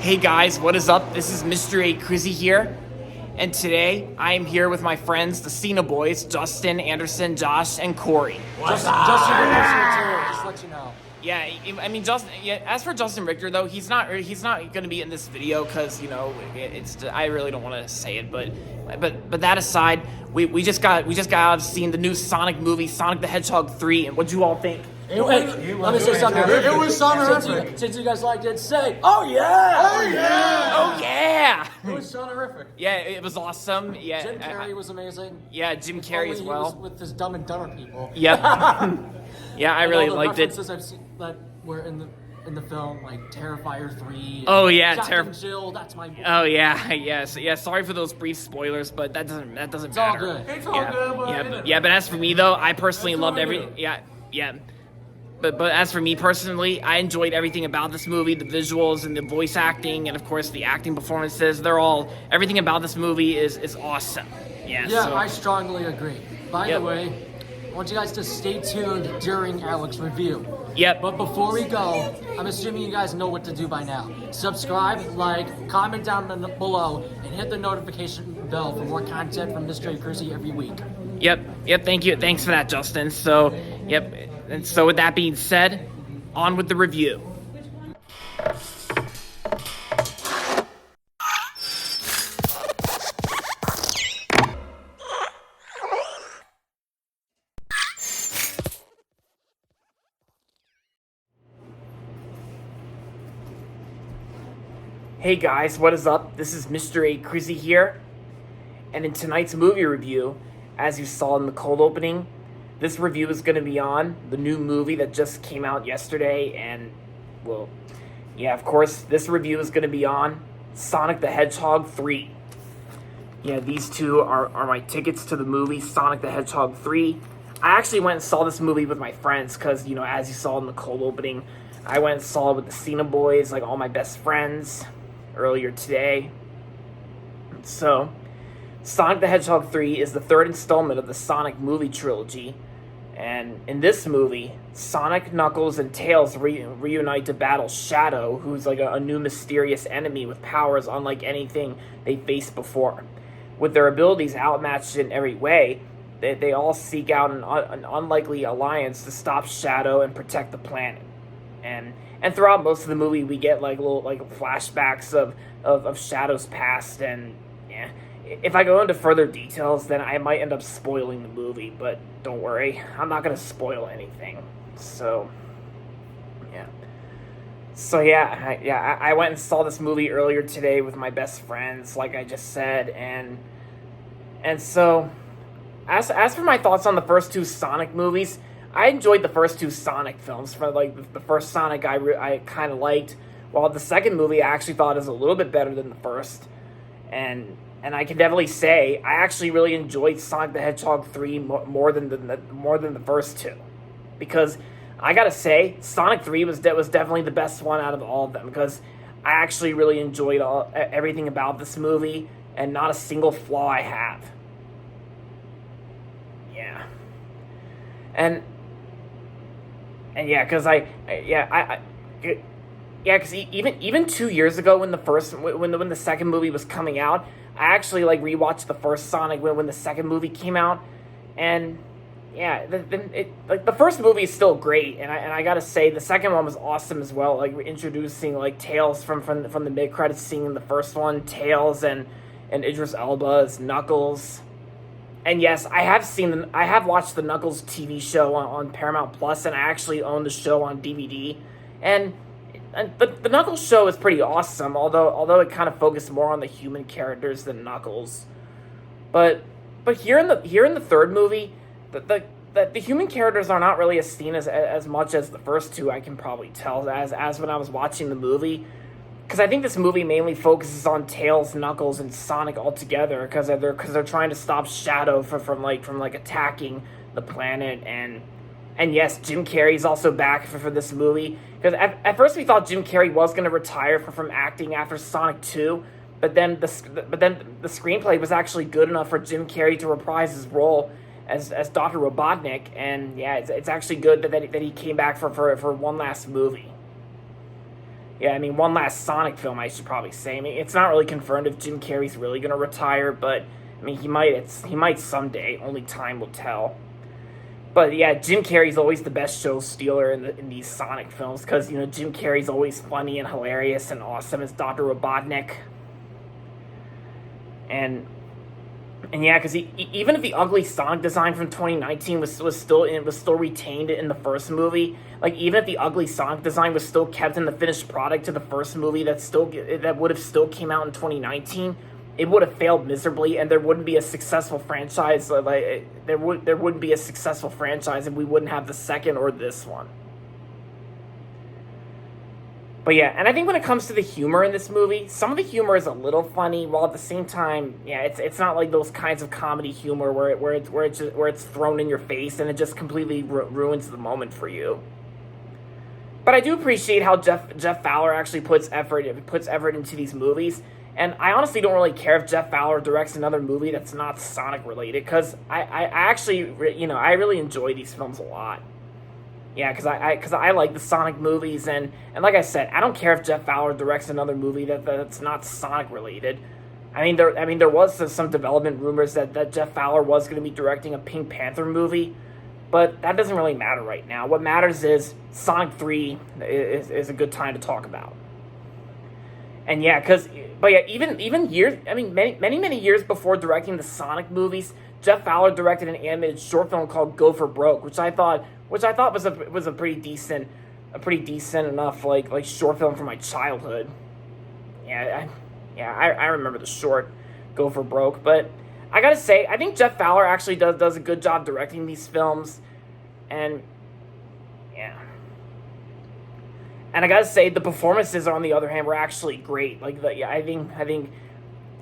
Hey guys, what is up? This is Mr. A. Crizzy here, and today I am here with my friends, the Cena Boys, Justin, Anderson, Josh, and Corey. Justin Richter too, just let you know. Yeah, I mean, Justin. Yeah, as for Justin Richter though, he's not going to be in this video because it's. I really don't want to say it, but that aside, we just got out of seeing the new Sonic movie, Sonic the Hedgehog 3, and what'd you all think? Let me say something. It was sonorific. Since you guys liked it, say, "Oh yeah! Oh yeah! Oh yeah! It was sonorific. Yeah, it was awesome. Yeah, Jim Carrey was amazing. Yeah, Jim Carrey as well. He was with his Dumb and Dumber people. Yep. Yeah, I really all the liked it. references I've seen that were in the film, like Terrifier 3. Oh yeah, Jack and Jill. That's my. Oh yeah, yes, yeah. Sorry for those brief spoilers, but that doesn't matter. It's all good. It's all good, but But as for me though, I personally loved every. Yeah. But as for me personally, I enjoyed everything about this movie, the visuals and the voice acting, and of course the acting performances. Everything about this movie is awesome. Yeah. Yeah, I strongly agree. By the way, I want you guys to stay tuned during Alex's review. Yep. But before we go, I'm assuming you guys know what to do by now. Subscribe, like, comment down below, and hit the notification bell for more content from Mr. Crizzy every week. Yep. Thank you. Thanks for that, Justin. So, yep. And so with that being said, on with the review. Hey guys, what is up? This is Mr. A. Crizzy here, and in tonight's movie review, as you saw in the cold opening, this review is going to be on the new movie that just came out yesterday, and, well, yeah, of course, this review is going to be on Sonic the Hedgehog 3. Yeah, these two are my tickets to the movie, Sonic the Hedgehog 3. I actually went and saw this movie with my friends, because, as you saw in the cold opening, I went and saw it with the Cena Boys, like all my best friends, earlier today. So, Sonic the Hedgehog 3 is the third installment of the Sonic movie trilogy, and in this movie, Sonic, Knuckles, and Tails reunite to battle Shadow, who's like a new mysterious enemy with powers unlike anything they faced before. With their abilities outmatched in every way, they all seek out an unlikely alliance to stop Shadow and protect the planet. And throughout most of the movie, we get little flashbacks of Shadow's past, and yeah. If I go into further details, then I might end up spoiling the movie, but don't worry, I'm not going to spoil anything. So, yeah. I went and saw this movie earlier today with my best friends, like I just said, and so, as for my thoughts on the first two Sonic movies, I enjoyed the first two Sonic films. For the first Sonic I kind of liked, while the second movie I actually thought is a little bit better than the first, and I can definitely say I actually really enjoyed Sonic the Hedgehog 3 more than the first two, because I gotta say Sonic 3 was definitely the best one out of all of them, because I actually really enjoyed everything about this movie and not a single flaw I have. Yeah, and yeah, because because even 2 years ago when the second movie was coming out, I actually rewatched the first Sonic when the second movie came out, and yeah, the first movie is still great, and I gotta say the second one was awesome as well. Introducing Tails from the mid credits scene in the first one, Tails and Idris Elba as Knuckles, and yes, I have watched the Knuckles TV show on Paramount Plus, and I actually own the show on DVD, and the Knuckles show is pretty awesome, although it kind of focused more on the human characters than Knuckles. But here in the third movie, the human characters are not really seen as much as the first two. I can probably tell as when I was watching the movie, because I think this movie mainly focuses on Tails, Knuckles, and Sonic all together, because they're trying to stop Shadow from attacking the planet. And yes, Jim Carrey's also back for this movie. Because at first we thought Jim Carrey was going to retire from acting after Sonic 2, but then the screenplay was actually good enough for Jim Carrey to reprise his role as Dr. Robotnik, and yeah, it's actually good that he came back for one last movie. Yeah, I mean, one last Sonic film, I should probably say. I mean, it's not really confirmed if Jim Carrey's really going to retire, but, I mean, he might someday. Only time will tell. But, yeah, Jim Carrey's always the best show stealer in these Sonic films, because, Jim Carrey's always funny and hilarious and awesome as Dr. Robotnik. And yeah, because even if the ugly Sonic design from 2019 was still retained in the first movie, like even if the ugly Sonic design was still kept in the finished product to the first movie that would have still came out in 2019, it would have failed miserably, and there wouldn't be a successful franchise. There wouldn't be a successful franchise, and we wouldn't have the second or this one. But yeah, and I think when it comes to the humor in this movie, some of the humor is a little funny, while at the same time, yeah, it's not like those kinds of comedy humor where it's thrown in your face and it just completely ruins the moment for you. But I do appreciate how Jeff Fowler actually puts effort into these movies, and I honestly don't really care if Jeff Fowler directs another movie that's not Sonic related, because I actually I really enjoy these films a lot. Yeah, because I like the Sonic movies, and like I said, I don't care if Jeff Fowler directs another movie that's not Sonic related. I mean, there was some development rumors that Jeff Fowler was going to be directing a Pink Panther movie, but that doesn't really matter right now. What matters is Sonic 3 is a good time to talk about. And yeah, even years, I mean, many years before directing the Sonic movies, Jeff Fowler directed an animated short film called Go for Broke, which I thought was a pretty decent enough like short film from my childhood. I remember the short Go for Broke, but I gotta say, I think Jeff Fowler actually does a good job directing these films, and yeah. And I gotta say, the performances, on the other hand, were actually great. I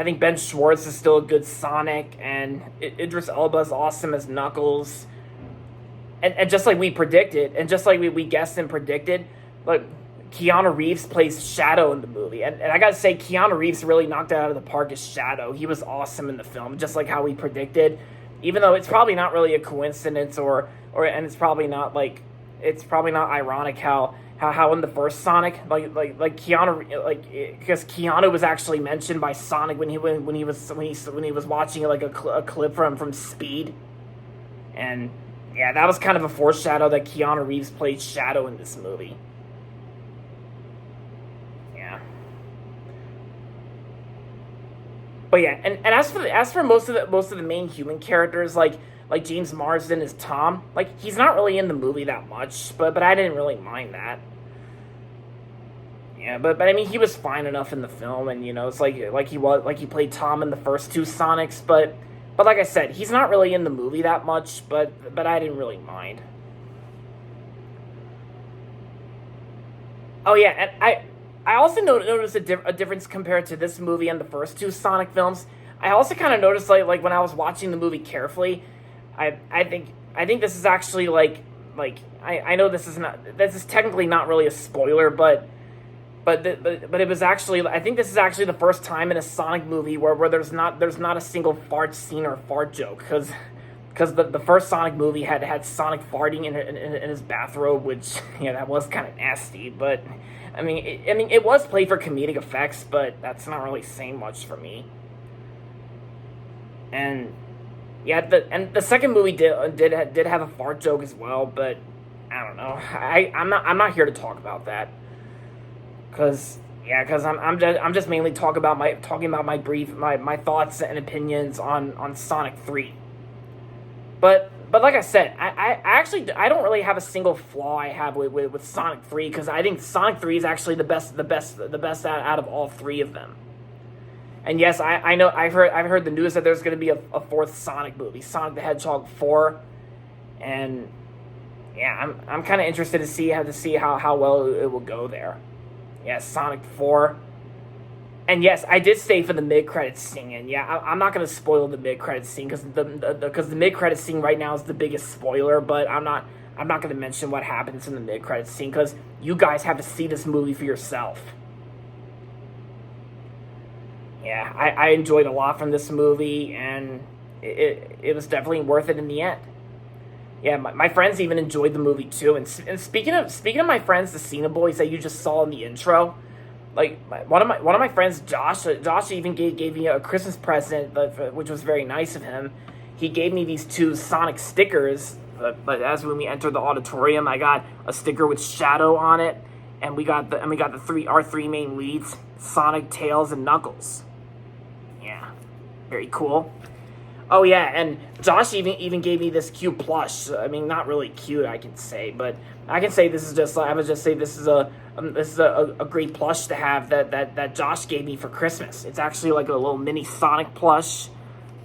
think Ben Schwartz is still a good Sonic, and Idris Elba is awesome as Knuckles. And just like we predicted, and just like we guessed and predicted, like Keanu Reeves plays Shadow in the movie. And I gotta say, Keanu Reeves really knocked it out of the park as Shadow. He was awesome in the film, just like how we predicted. Even though it's probably not really a coincidence, and it's probably not ironic how in the first Sonic, like Keanu, because Keanu was actually mentioned by Sonic when he was watching like a clip from Speed, and yeah, that was kind of a foreshadow that Keanu Reeves played Shadow in this movie. Yeah. But yeah, and as for most of the main human characters, like James Marsden as Tom, like he's not really in the movie that much, but I didn't really mind that. Yeah, but I mean, he was fine enough in the film, and it's like he played Tom in the first two Sonics, but like I said, he's not really in the movie that much, but I didn't really mind. Oh yeah, and I also noticed a difference compared to this movie and the first two Sonic films. I also kind of noticed like when I was watching the movie carefully, I think this is actually like I know this is technically not really a spoiler, but it was actually, I think this is actually the first time in a Sonic movie where there's not a single fart scene or fart joke, because the first Sonic movie had Sonic farting in his bathrobe, which that was kind of nasty. But I mean it was played for comedic effects, but that's not really saying much for me. And yeah, the second movie did have a fart joke as well, but I don't know. I'm not here to talk about that. Cause I'm just mainly talking about my thoughts and opinions on Sonic 3. But like I said, I don't really have a single flaw I have with Sonic 3, because I think Sonic 3 is actually the best out of all three of them. And yes, I know I've heard the news that there's going to be a fourth Sonic movie, Sonic the Hedgehog 4, and yeah, I'm kind of interested to see how well it will go there. Yes, Sonic 4. And yes, I did stay for the mid-credits scene. And yeah, I'm not going to spoil the mid-credits scene, because the mid-credits scene right now is the biggest spoiler. But I'm not going to mention what happens in the mid-credits scene, because you guys have to see this movie for yourself. Yeah, I enjoyed a lot from this movie, and it was definitely worth it in the end. Yeah, my friends even enjoyed the movie too. And speaking of my friends, the Cena Boys that you just saw in the intro, like one of my friends, Josh even gave me a Christmas present, which was very nice of him. He gave me these 2 Sonic stickers, but as when we entered the auditorium, I got a sticker with Shadow on it, and we got our 3 main leads, Sonic, Tails, and Knuckles. Yeah, very cool. Oh yeah, and Josh even gave me this cute plush. I mean, not really cute, I can say, but I can say this is just. I would just say this is a great plush to have that Josh gave me for Christmas. It's actually like a little mini Sonic plush,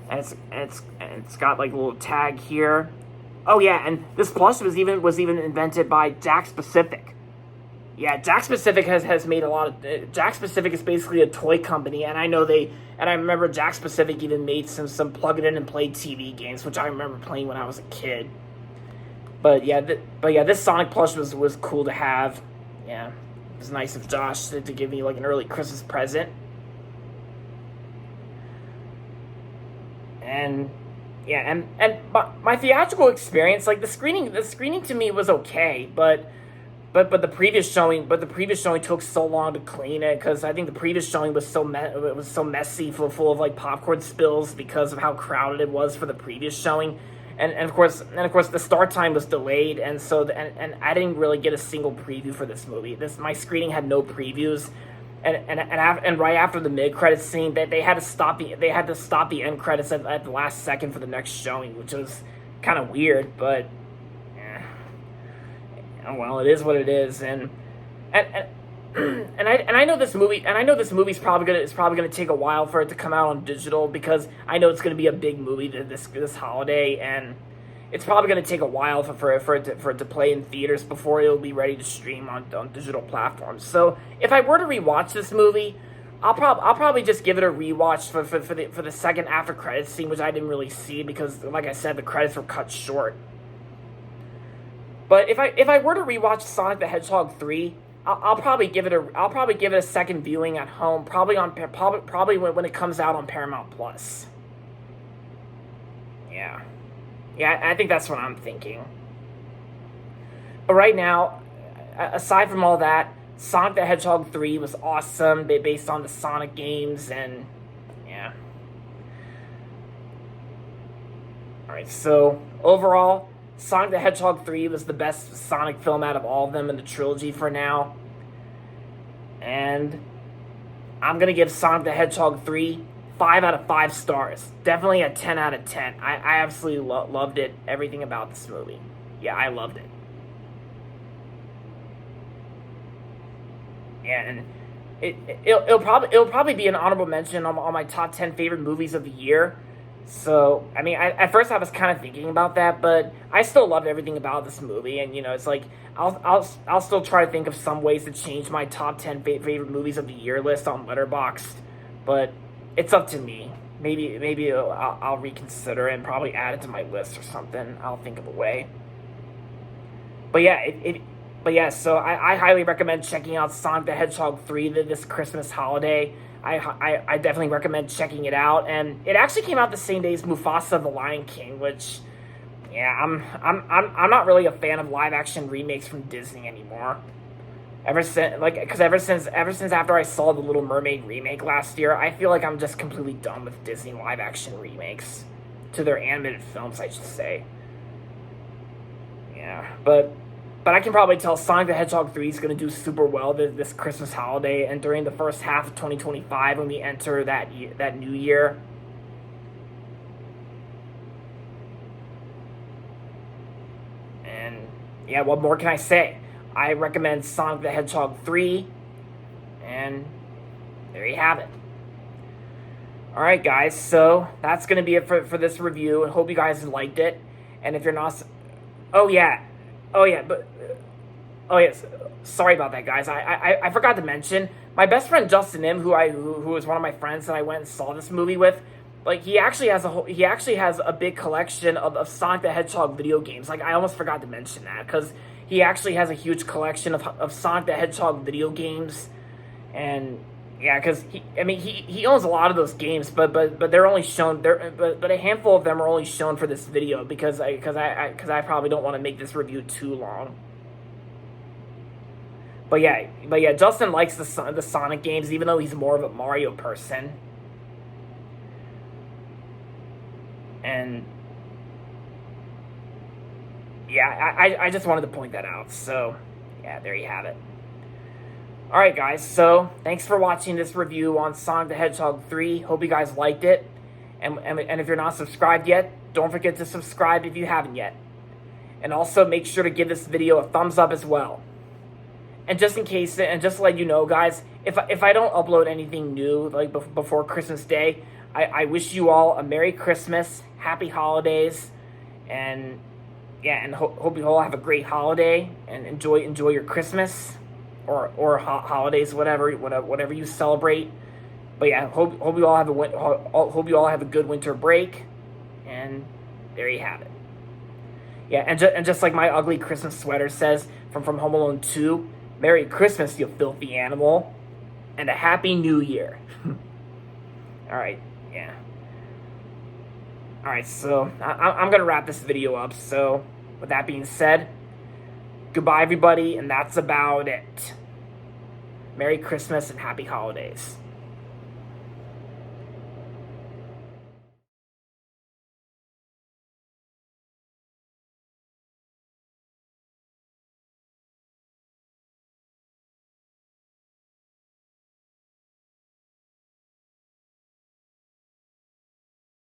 and it's got like a little tag here. Oh yeah, and this plush was even invented by Jakks Pacific. Yeah, Jakks Pacific has made a lot of... Jakks Pacific is basically a toy company, and I remember Jakks Pacific even made some plug-it-in-and-play TV games, which I remember playing when I was a kid. But yeah, this Sonic plush was cool to have. Yeah, it was nice of Josh to give me like an early Christmas present. And yeah, and my theatrical experience, like the screening to me was okay, but the previous showing took so long to clean it, because I think the previous showing was so messy, full of like popcorn spills because of how crowded it was for the previous showing, and of course the start time was delayed, and so and I didn't really get a single preview for this movie. My screening had no previews, and right after the mid credits scene, they had to stop the end credits at the last second for the next showing, which was kind of weird, but. Well, it is what it is, and I know this movie's probably gonna take a while for it to come out on digital, because I know it's gonna be a big movie this holiday, and it's probably gonna take a while for it to play in theaters before it'll be ready to stream on digital platforms. So if I were to rewatch this movie, I'll probably just give it a rewatch for the second after credits scene, which I didn't really see because, like I said, the credits were cut short. But if I were to rewatch Sonic the Hedgehog 3, I'll probably give it a second viewing at home, probably when it comes out on Paramount Plus. Yeah, I think that's what I'm thinking. But right now, aside from all that, Sonic the Hedgehog 3 was awesome, based on the Sonic games, and yeah. All right, so overall, Sonic the Hedgehog 3 was the best Sonic film out of all of them in the trilogy for now. And I'm going to give Sonic the Hedgehog 3 5 out of 5 stars. Definitely a 10 out of 10. I absolutely loved it. Everything about this movie. Yeah, I loved it. Yeah, and it'll probably be an honorable mention on my top 10 favorite movies of the year. So, I mean, at first I was kind of thinking about that, but I still loved everything about this movie, and, you know, it's like, I'll still try to think of some ways to change my top 10 favorite movies of the year list on Letterboxd, but it's up to me. Maybe I'll reconsider and probably add it to my list or something. I'll think of a way. But yeah, so I highly recommend checking out Sonic the Hedgehog 3 this Christmas holiday. I definitely recommend checking it out, and it actually came out the same day as Mufasa: The Lion King, which, yeah, I'm not really a fan of live action remakes from Disney anymore. Ever since after I saw the Little Mermaid remake last year, I feel like I'm just completely done with Disney live action remakes to their animated films, I should say. Yeah, but I can probably tell Sonic the Hedgehog 3 is going to do super well this Christmas holiday, and during the first half of 2025 when we enter that new year. And yeah, what more can I say? I recommend Sonic the Hedgehog 3, and there you have it. Alright guys, so that's going to be it for this review. I hope you guys liked it, and if you're not... Oh yes. Sorry about that, guys. I forgot to mention, my best friend Justin Im, who was one of my friends that I went and saw this movie with, like, he actually has a big collection of Sonic the Hedgehog video games. Like, I almost forgot to mention that, because he actually has a huge collection of Sonic the Hedgehog video games, and yeah, because he owns a lot of those games, but they're only shown there, but a handful of them are only shown for this video because I probably don't want to make this review too long. But yeah, Justin likes the Sonic games, even though he's more of a Mario person. And yeah, I just wanted to point that out. So yeah, there you have it. Alright guys, so thanks for watching this review on Sonic the Hedgehog 3. Hope you guys liked it. And if you're not subscribed yet, don't forget to subscribe if you haven't yet. And also make sure to give this video a thumbs up as well. And just in case, and just to let you know guys, if I don't upload anything new like before Christmas Day, I wish you all a Merry Christmas, Happy Holidays, and yeah, and hope you all have a great holiday and enjoy your Christmas or holidays, whatever you celebrate. But yeah, hope you all have a good winter break, and there you have it. Yeah, and just like my ugly Christmas sweater says from Home Alone 2, Merry Christmas, you filthy animal, and a Happy New Year. All right, yeah. All right, so I'm gonna wrap this video up. So with that being said, goodbye everybody, and that's about it. Merry Christmas and Happy Holidays.